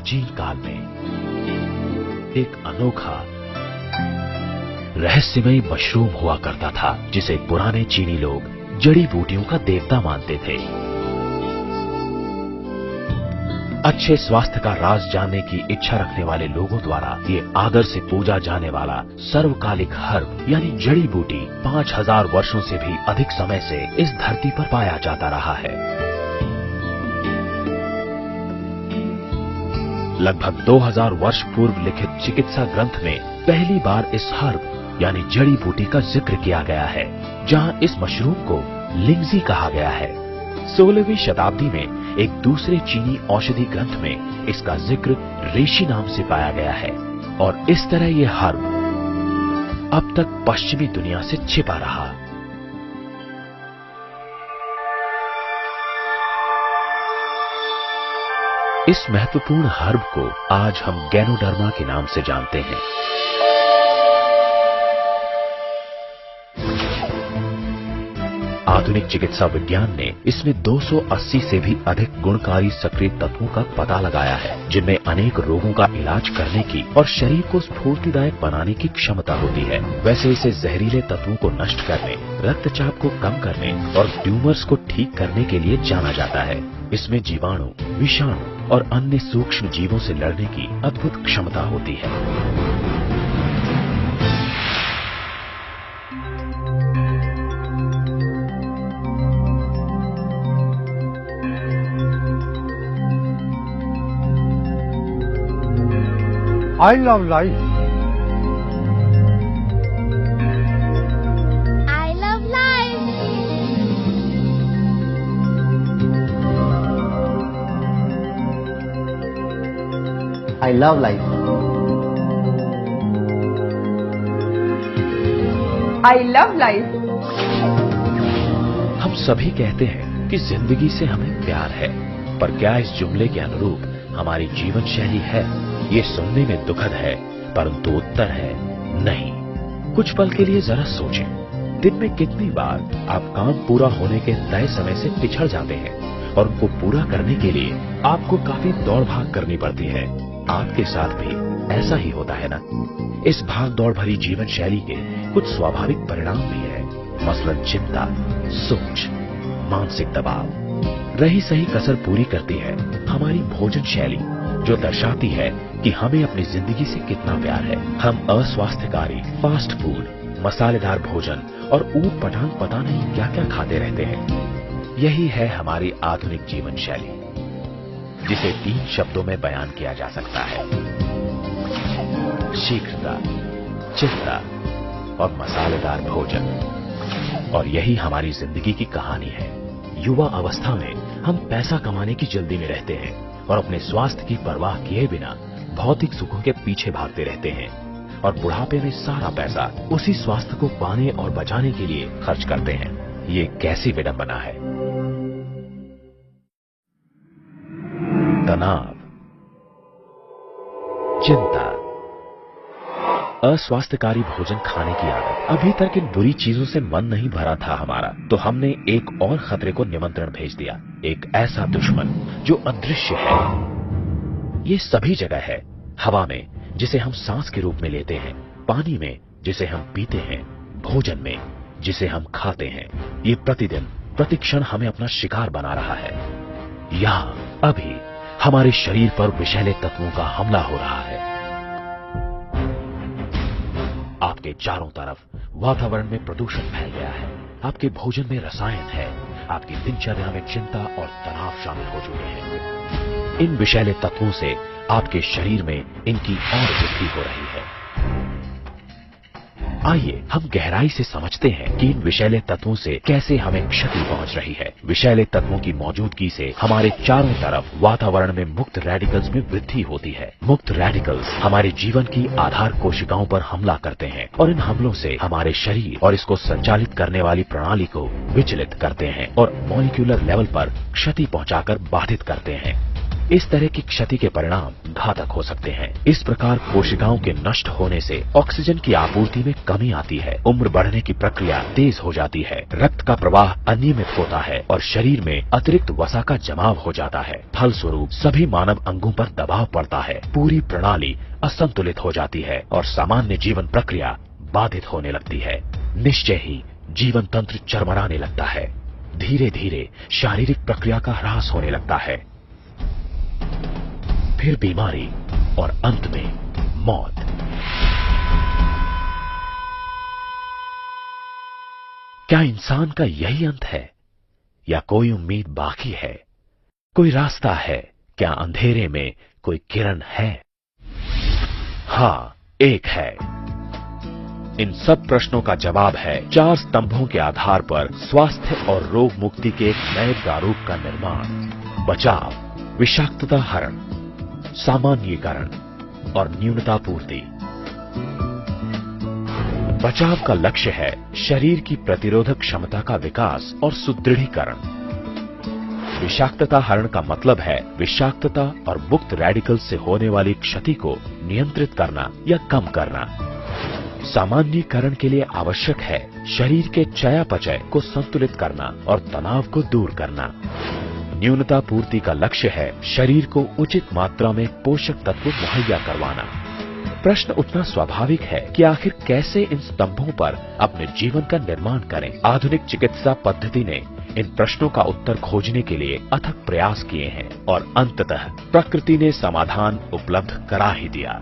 प्राचीन काल में एक अनोखा रहस्यमय मशरूम हुआ करता था, जिसे पुराने चीनी लोग जड़ी बूटियों का देवता मानते थे। अच्छे स्वास्थ्य का राज जानने की इच्छा रखने वाले लोगों द्वारा ये आदर से पूजा जाने वाला सर्वकालिक हर्ब यानी जड़ी बूटी 5000 वर्षों से भी अधिक समय से इस धरती पर पाया जाता रहा है। लगभग 2000 वर्ष पूर्व लिखित चिकित्सा ग्रंथ में पहली बार इस हर्ब यानी जड़ी बूटी का जिक्र किया गया है, जहां इस मशरूम को लिंगजी कहा गया है। 16वीं शताब्दी में एक दूसरे चीनी औषधि ग्रंथ में इसका जिक्र रेशी नाम से पाया गया है और इस तरह ये हर्ब अब तक पश्चिमी दुनिया से छिपा रहा। इस महत्वपूर्ण हर्ब को आज हम गैनोडर्मा के नाम से जानते हैं। आधुनिक चिकित्सा विज्ञान ने इसमें 280 से भी अधिक गुणकारी सक्रिय तत्वों का पता लगाया है, जिनमें अनेक रोगों का इलाज करने की और शरीर को स्फूर्तिदायक बनाने की क्षमता होती है। वैसे इसे जहरीले तत्वों को नष्ट करने, रक्तचाप को कम करने और ट्यूमर्स को ठीक करने के लिए जाना जाता है। इसमें जीवाणु, विषाणु और अन्य सूक्ष्म जीवों से लड़ने की अद्भुत क्षमता होती है। I love life. I love life. I love life. I love life. हम सभी कहते हैं कि जिंदगी से हमें प्यार है, पर क्या इस जुमले के अनुरूप हमारी जीवन शैली है? ये सुनने में दुखद है, परंतु उत्तर है नहीं। कुछ पल के लिए जरा सोचें, दिन में कितनी बार आप काम पूरा होने के तय समय से पिछड़ जाते हैं और उनको पूरा करने के लिए आपको काफी दौड़ भाग करनी पड़ती है। आपके साथ भी ऐसा ही होता है ना? इस भाग दौड़ भरी जीवन शैली के कुछ स्वाभाविक परिणाम भी है, मसलन चिंता, सोच, मानसिक दबाव। रही सही कसर पूरी करती है हमारी भोजन शैली, जो दर्शाती है कि हमें अपनी जिंदगी से कितना प्यार है। हम अस्वास्थ्यकारी फास्ट फूड, मसालेदार भोजन और ऊट पटांग पता नहीं क्या क्या खाते रहते हैं। यही है हमारी आधुनिक जीवन शैली, जिसे 3 शब्दों में बयान किया जा सकता है: शीघ्रता, चिंता और मसालेदार भोजन। और यही हमारी जिंदगी की कहानी है। युवा अवस्था में हम पैसा कमाने की जल्दी में रहते हैं और अपने स्वास्थ्य की परवाह किए बिना भौतिक सुखों के पीछे भागते रहते हैं और बुढ़ापे में सारा पैसा उसी स्वास्थ्य को पाने और बचाने के लिए खर्च करते हैं। ये कैसी विडंबना है। तनाव, चिंता, अस्वास्थ्यकारी भोजन खाने की आदत। अभी तक इन बुरी चीजों से मन नहीं भरा था हमारा, तो हमने एक और खतरे को निमंत्रण भेज दिया। एक ऐसा दुश्मन जो अदृश्य है। ये सभी जगह है, हवा में जिसे हम सांस के रूप में लेते हैं, पानी में जिसे हम पीते हैं, भोजन में जिसे हम खाते हैं। ये प्रतिदिन प्रतिक्षण हमें अपना शिकार बना रहा है। यहाँ अभी हमारे शरीर पर विषैले तत्वों का हमला हो रहा है। आपके चारों तरफ वातावरण में प्रदूषण फैल गया है, आपके भोजन में रसायन है, आपकी दिनचर्या में चिंता और तनाव शामिल हो चुके हैं। इन विषैले तत्वों से आपके शरीर में इनकी और वृद्धि हो रही है। आइए हम गहराई से समझते हैं कि इन विषैले तत्वों से कैसे हमें क्षति पहुंच रही है। विषैले तत्वों की मौजूदगी से हमारे चारों तरफ वातावरण में मुक्त रेडिकल्स में वृद्धि होती है। मुक्त रेडिकल्स हमारे जीवन की आधार कोशिकाओं पर हमला करते हैं और इन हमलों से हमारे शरीर और इसको संचालित करने वाली प्रणाली को विचलित करते हैं और मॉलिक्यूलर लेवल पर क्षति पहुंचाकर बाधित करते हैं। इस तरह की क्षति के परिणाम घातक हो सकते हैं। इस प्रकार कोशिकाओं के नष्ट होने से ऑक्सीजन की आपूर्ति में कमी आती है, उम्र बढ़ने की प्रक्रिया तेज हो जाती है, रक्त का प्रवाह अनियमित होता है और शरीर में अतिरिक्त वसा का जमाव हो जाता है। फलस्वरूप सभी मानव अंगों पर दबाव पड़ता है, पूरी प्रणाली असंतुलित हो जाती है और सामान्य जीवन प्रक्रिया बाधित होने लगती है। निश्चय ही जीवन तंत्र चरमराने लगता है। धीरे धीरे शारीरिक प्रक्रिया का ह्रास होने लगता है, फिर बीमारी और अंत में मौत। क्या इंसान का यही अंत है या कोई उम्मीद बाकी है? कोई रास्ता है? क्या अंधेरे में कोई किरण है? हाँ, एक है। इन सब प्रश्नों का जवाब है 4 स्तंभों के आधार पर स्वास्थ्य और रोग मुक्ति के एक नए प्रारूप का निर्माण। बचाव, विषाक्तता हरण, सामान्यीकरण और न्यूनतापूर्ति। बचाव का लक्ष्य है शरीर की प्रतिरोधक क्षमता का विकास और सुदृढ़ीकरण। विषाक्तता हरण का मतलब है विषाक्तता और मुक्त रेडिकल से होने वाली क्षति को नियंत्रित करना या कम करना। सामान्यीकरण के लिए आवश्यक है शरीर के चयापचय को संतुलित करना और तनाव को दूर करना। न्यूनता पूर्ति का लक्ष्य है शरीर को उचित मात्रा में पोषक तत्व मुहैया करवाना। प्रश्न उठना स्वाभाविक है कि आखिर कैसे इन स्तंभों पर अपने जीवन का निर्माण करें। आधुनिक चिकित्सा पद्धति ने इन प्रश्नों का उत्तर खोजने के लिए अथक प्रयास किए हैं और अंततः प्रकृति ने समाधान उपलब्ध करा ही दिया।